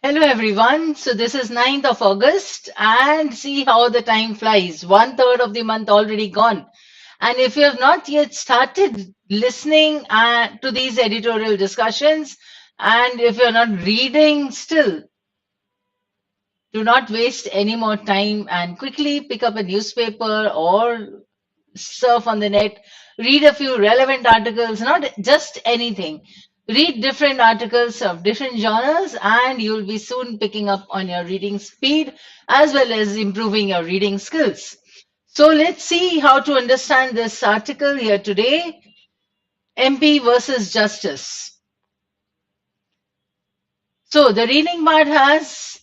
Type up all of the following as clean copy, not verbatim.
Hello everyone. So this is 9th of August and see how the time flies. One third of the month already gone. And if you have not yet started listening to these editorial discussions and if you're not reading still, do not waste any more time and quickly pick up a newspaper or surf on the net, read a few relevant articles, not just anything. Read different articles of different genres, and you'll be soon picking up on your reading speed as well as improving your reading skills. So, let's see how to understand this article here today. MP versus Justice. So, the reading part has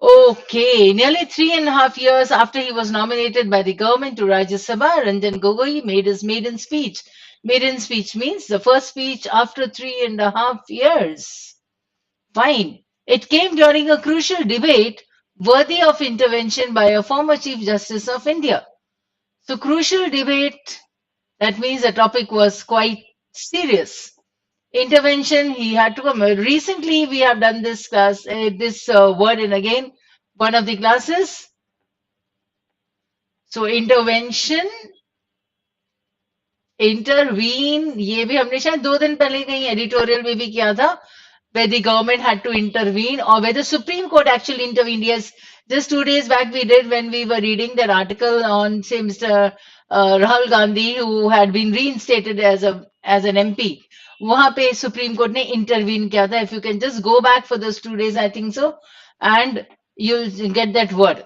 okay, nearly 3.5 years after he was nominated by the government to Rajya Sabha, Ranjan Gogoi made his maiden speech. Maiden speech means the first speech after 3.5 years. Fine. It came during a crucial debate worthy of intervention by a former Chief Justice of India. So, crucial debate, that means the topic was quite serious. Intervention, he had to come. Recently, we have done this class, this word in again, one of the classes. So intervention, intervene, ये भी हमने शायद 2 दिन पहले कहीं editorial में भी किया था, where the government had to intervene or where the Supreme Court actually intervened. Yes, just 2 days back we did when we were reading that article on, say, Mr. Rahul Gandhi, who had been reinstated as an MP. वहां पे supreme court ने intervene किया था. If you can just go back for those 2 days, I think so, and you'll get that word.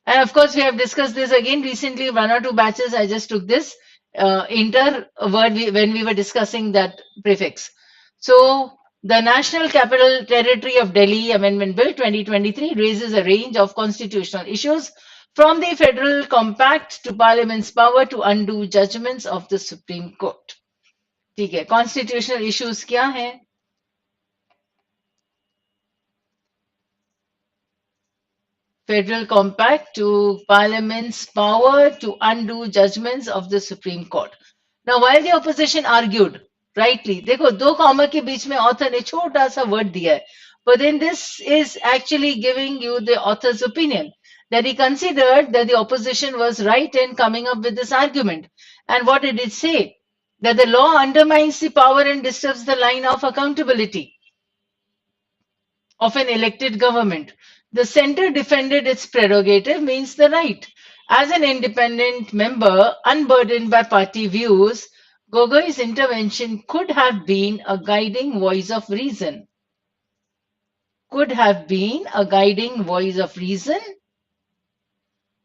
And of course, we have discussed this again recently, 1 or 2 batches. I just took this inter word when we were discussing that prefix. So, the National Capital Territory of Delhi Amendment Bill 2023 raises a range of constitutional issues from the Federal Compact to Parliament's power to undo judgments of the Supreme Court. ठीक है, constitutional issues क्या हैं? Federal Compact to Parliament's power to undo judgments of the Supreme Court. Now, while the opposition argued, rightly, देखो 2 comma के बीच में author ने छोटा सा word दिया है, but then this is actually giving you the author's opinion that he considered that the opposition was right in coming up with this argument. And what did it say? That the law undermines the power and disturbs the line of accountability of an elected government. The center defended its prerogative, means the right. As an independent member, unburdened by party views, Gogoi's intervention could have been a guiding voice of reason. Could have been a guiding voice of reason?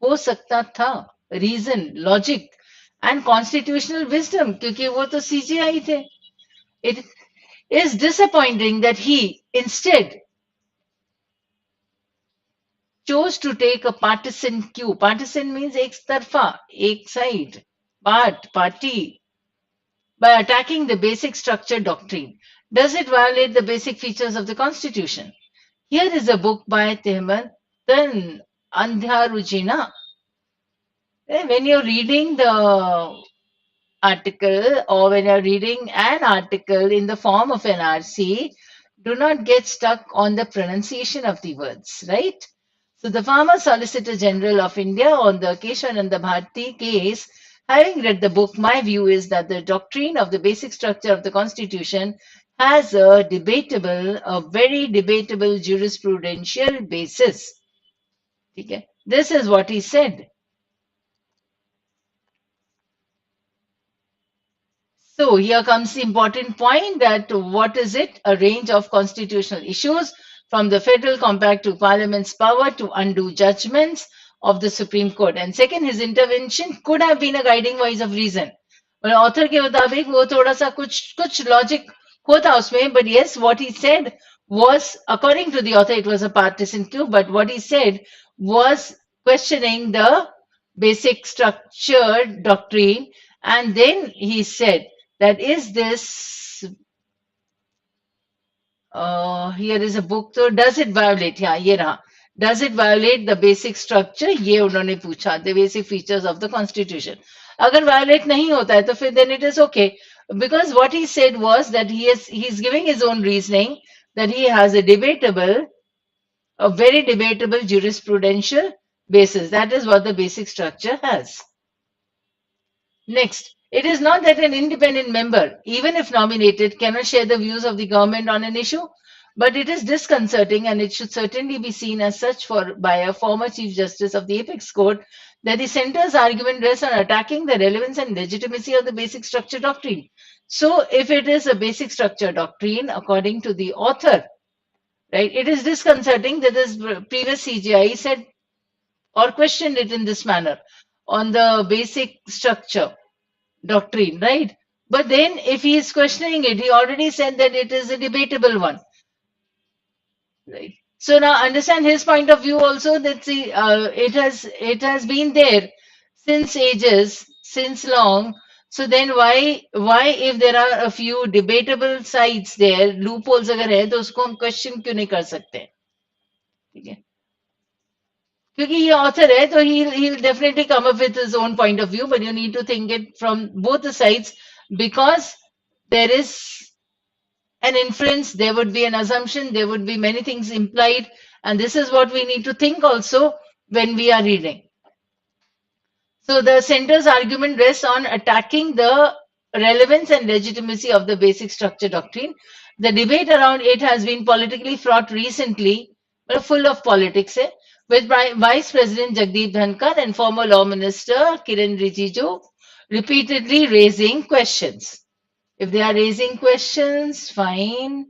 हो सकता था. Reason, logic, and constitutional wisdom, क्योंकि वो तो CGI थे. It is disappointing that he instead chose to take a partisan cue. Partisan means ek tarfa, ek side, party, by attacking the basic structure doctrine. Does it violate the basic features of the Constitution? Here is a book by Tehmatan Andhyarujina. When you're reading the article or when you're reading an article in the form of an RC, do not get stuck on the pronunciation of the words, right? So the former Solicitor General of India on the Keshavananda Bharti case, having read the book, my view is that the doctrine of the basic structure of the Constitution has a very debatable jurisprudential basis. Okay. This is what he said. So here comes the important point that what is it? A range of constitutional issues from the Federal Compact to Parliament's power to undo judgments of the Supreme Court. And second, his intervention could have been a guiding voice of reason. But author के मुताबिक वो थोड़ा सा कुछ logic होता उसमें, but yes, what he said was, according to the author, it was a partisan coup, but what he said was questioning the basic structure doctrine, and then he said that is this here is a book, so does it violate, yeah, ये रहा, does it violate the basic structure, ये उन्होंने पूछा, the basic features of the Constitution. अगर violate नहीं होता है तो फिर then it is okay, because what he said was that he's giving his own reasoning that he has a very debatable jurisprudential basis. That is what the basic structure has. Next, it is not that an independent member, even if nominated, cannot share the views of the government on an issue, but it is disconcerting, and it should certainly be seen as such by a former Chief Justice of the Apex Court, that the centre's argument rests on attacking the relevance and legitimacy of the basic structure doctrine. So, if it is a basic structure doctrine, according to the author, right, it is disconcerting that this previous CJI said or questioned it in this manner on the basic structure doctrine, right? But then if he is questioning it, he already said that it is a debatable one, right? So now understand his point of view also, that it has been there since ages, since long. So then why if there are a few debatable sides there, loopholes अगर है तो उसको हम question क्यों नहीं कर सकते, ठीक है? क्योंकि ये author है तो he'll definitely come up with his own point of view, but you need to think it from both the sides, because there is an inference, there would be an assumption, there would be many things implied, and this is what we need to think also when we are reading. So the center's argument rests on attacking the relevance and legitimacy of the basic structure doctrine. The debate around it has been politically fraught recently, full of politics, with Vice President Jagdeep Dhankar and former Law Minister Kiren Rijiju repeatedly raising questions. If they are raising questions, fine.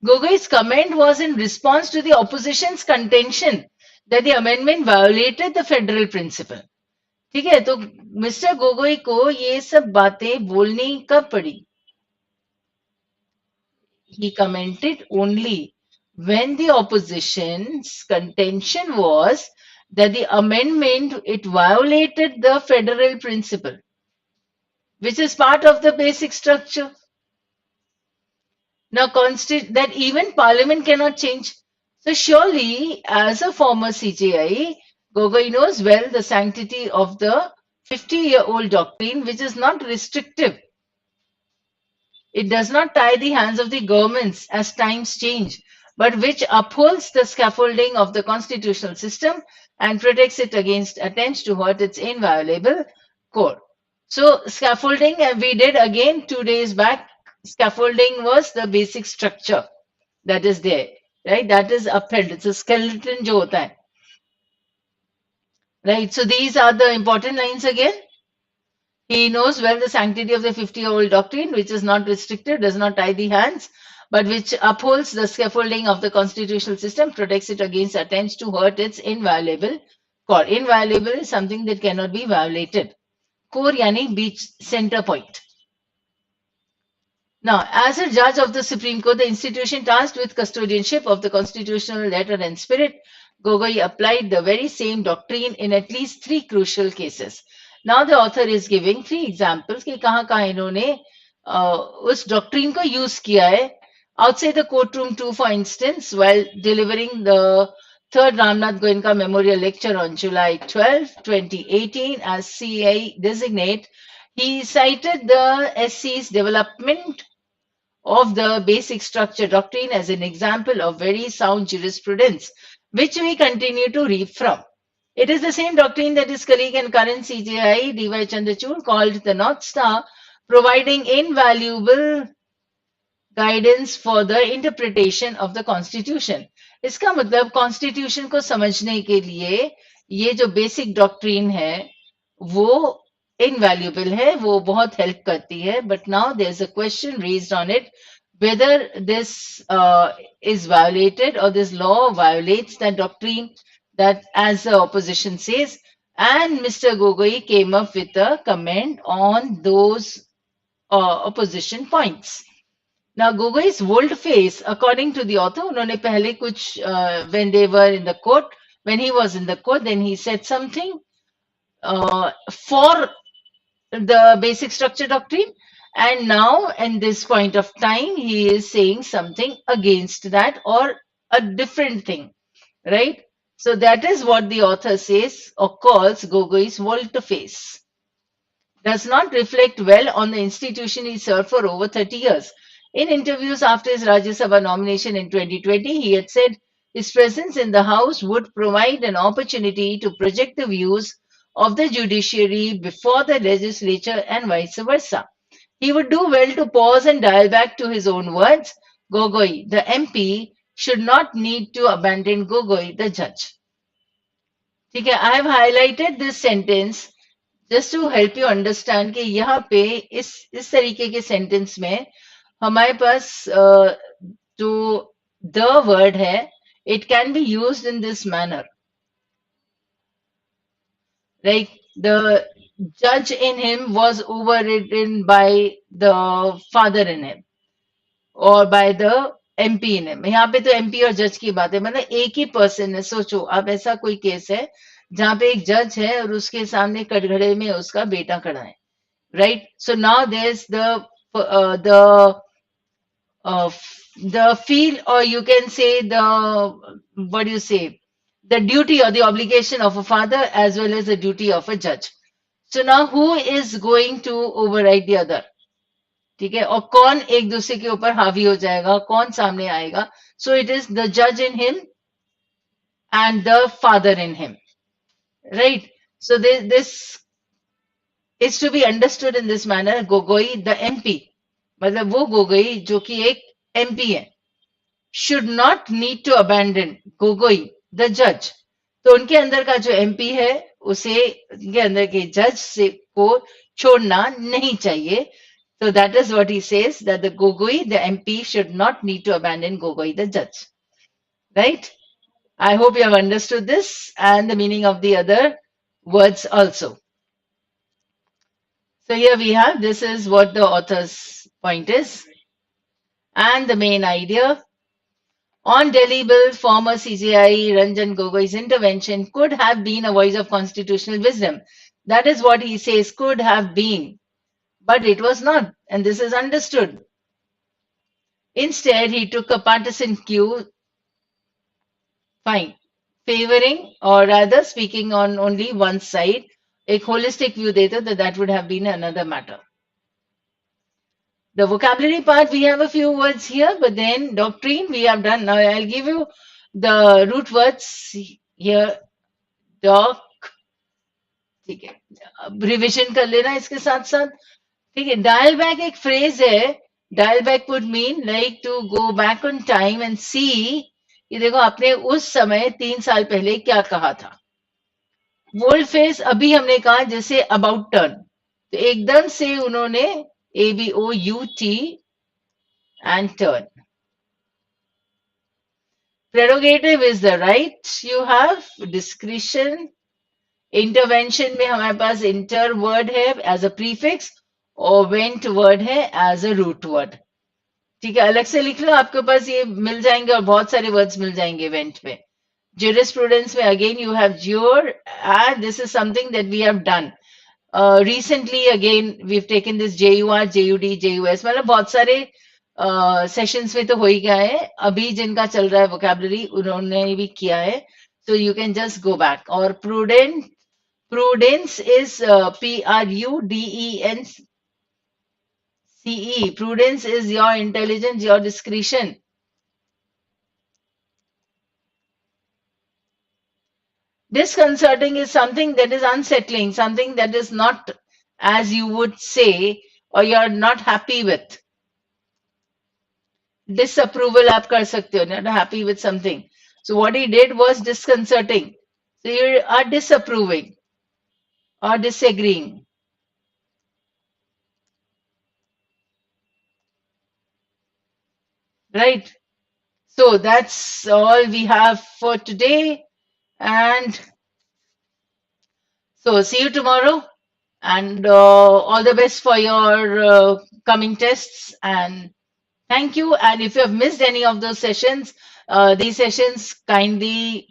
Gogoi's comment was in response to the opposition's contention that the amendment violated the federal principle. ठीक है, तो mister Gogoi को ये सब बातें बोलनी कब पड़ी? He commented only when the opposition's contention was that the amendment, it violated the federal principle, which is part of the basic structure. Now, that even Parliament cannot change. So, surely, as a former CJI, Gogoi knows well the sanctity of the 50-year-old doctrine, which is not restrictive. It does not tie the hands of the governments as times change, but which upholds the scaffolding of the constitutional system and protects it against attempts to hurt its inviolable core. So, scaffolding, and we did again 2 days back. Scaffolding was the basic structure that is there, right? That is upheld. It's a skeleton jo hota hai. Right? So these are the important lines again. He knows well the sanctity of the 50-year-old doctrine, which is not restricted, does not tie the hands, but which upholds the scaffolding of the constitutional system, protects it against attempts to hurt its inviolable core. Inviolable is something that cannot be violated. Core yani beach center point. Now, as a judge of the Supreme Court, the institution tasked with custodianship of the constitutional letter and spirit, Gogoi applied the very same doctrine in at least 3 crucial cases. Now, the author is giving 3 examples कि कहाँ इन्होंने उस doctrine को use किया है. Outside the courtroom too, for instance, while delivering the 3rd Ramnath Goenka Memorial Lecture on July 12, 2018 as CA designate, he cited the SC's development of the basic structure doctrine as an example of very sound jurisprudence, which we continue to reap from. It is the same doctrine that his colleague and current CJI, D.Y. Chandrachud, called the North Star, providing invaluable guidance for the interpretation of the Constitution. इसका मतलब Constitution को समझने के लिए ये जो basic doctrine है, वो invaluable है, वो बहुत help करती है. But now there's a question raised on it, whether this is violated or this law violates that doctrine, that as the opposition says, and Mr. Gogoi came up with a comment on those opposition points. Now, Gogoi's volte-face, according to the author, उन्होंने पहले कुछ when they were in the court, when he was in the court, then he said something for the basic structure doctrine, and now in this point of time he is saying something against that or a different thing, right? So that is what the author says or calls Gogoi's volte-face. Does not reflect well on the institution he served for over 30 years. In interviews after his Rajya Sabha nomination in 2020, he had said his presence in the House would provide an opportunity to project the views of the judiciary before the legislature and vice versa. He would do well to pause and dial back to his own words. Gogoi, the MP, should not need to abandon Gogoi, the judge. ठीक है, I have highlighted this sentence just to help you understand कि यहाँ पे इस तरीके के sentence में हमारे पास जो the word है, it can be used in this manner. Like the judge in him was overridden by the father in him or by the MP in him. यहाँ पे तो MP और जज की बात है, मतलब एक ही पर्सन है. सोचो अब ऐसा कोई केस है जहाँ पे एक जज है और उसके सामने कटघरे में उसका बेटा खड़ा है, right? So now there's uh, the feel, or you can say the, what do you say, the duty or the obligation of a father as well as the duty of a judge. So now who is going to override the other? ठीक है, और कौन एक दूसरे के ऊपर हावी हो जाएगा, कौन सामने आएगा? So it is the judge in him and the father in him, right? So this is to be understood in this manner. Gogoi, the MP, मतलब वो गोगोई जो कि एक MP है, should not need to abandon Gogoi, the judge. तो उनके अंदर का जो MP है उसे उनके अंदर के जज से को छोड़ना नहीं चाहिए. So that is what he says, that the Gogoi, the MP, should not need to abandon Gogoi, the judge. Right? I hope you have understood this and the meaning of the other words also. So here we have, this is what the author's point is. And the main idea. On Delhi Bill, former CJI Ranjan Gogoi's intervention could have been a voice of constitutional wisdom. That is what he says, could have been. But it was not, and this is understood. Instead, he took a partisan cue, fine, favoring or rather speaking on only one side. A holistic view data that would have been another matter. The vocabulary part, we have a few words here, but then doctrine we have done. Now I'll give you the root words here. Doc, ठीक है, revision कर लेना इसके साथ साथ. ठीक है, dial back एक फ्रेज है. Dial back would mean like to go back on time and see, ये देखो आपने उस समय 3 साल पहले क्या कहा था. वोल्ड फेस अभी हमने कहा जैसे अबाउट टर्न, तो एकदम से उन्होंने ABOUT and turn. Prerogative is the right you have, discretion. Intervention में हमारे पास inter word है as a prefix और went word है as a root word. ठीक है, अलग से लिख लो, आपके पास ये मिल जाएंगे और बहुत सारे words मिल जाएंगे went पे. Jurisprudence में again you have jure, and this is something that we have done. Recently again we've taken this JUR, JUD, JUS, मतलब बहुत सारे सेशंस में तो हो ही गया है. अभी जिनका चल रहा है वोकैबुलरी उन्होंने भी किया है. So you can just go back. Or prudence is PRUDENCE. Prudence is your intelligence, your discretion. Disconcerting is something that is unsettling, something that is not as you would say or you're not happy with. Disapproval आप कर सकते हो, not happy with something. So what he did was disconcerting. So you are disapproving or disagreeing. Right? So that's all we have for today. And so see you tomorrow. And all the best for your coming tests. And thank you. And if you have missed any of those sessions, these sessions, kindly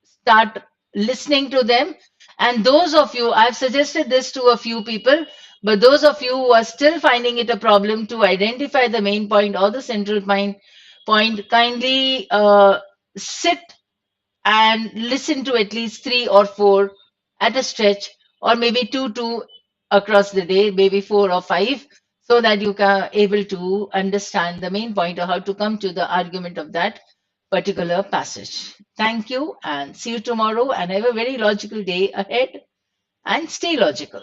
start listening to them. And those of you, I've suggested this to a few people, but those of you who are still finding it a problem to identify the main point or the central point, kindly sit and listen to at least 3 or 4 at a stretch, or maybe two across the day, maybe 4 or 5, so that you can able to understand the main point or how to come to the argument of that particular passage. Thank you and see you tomorrow and have a very logical day ahead and stay logical.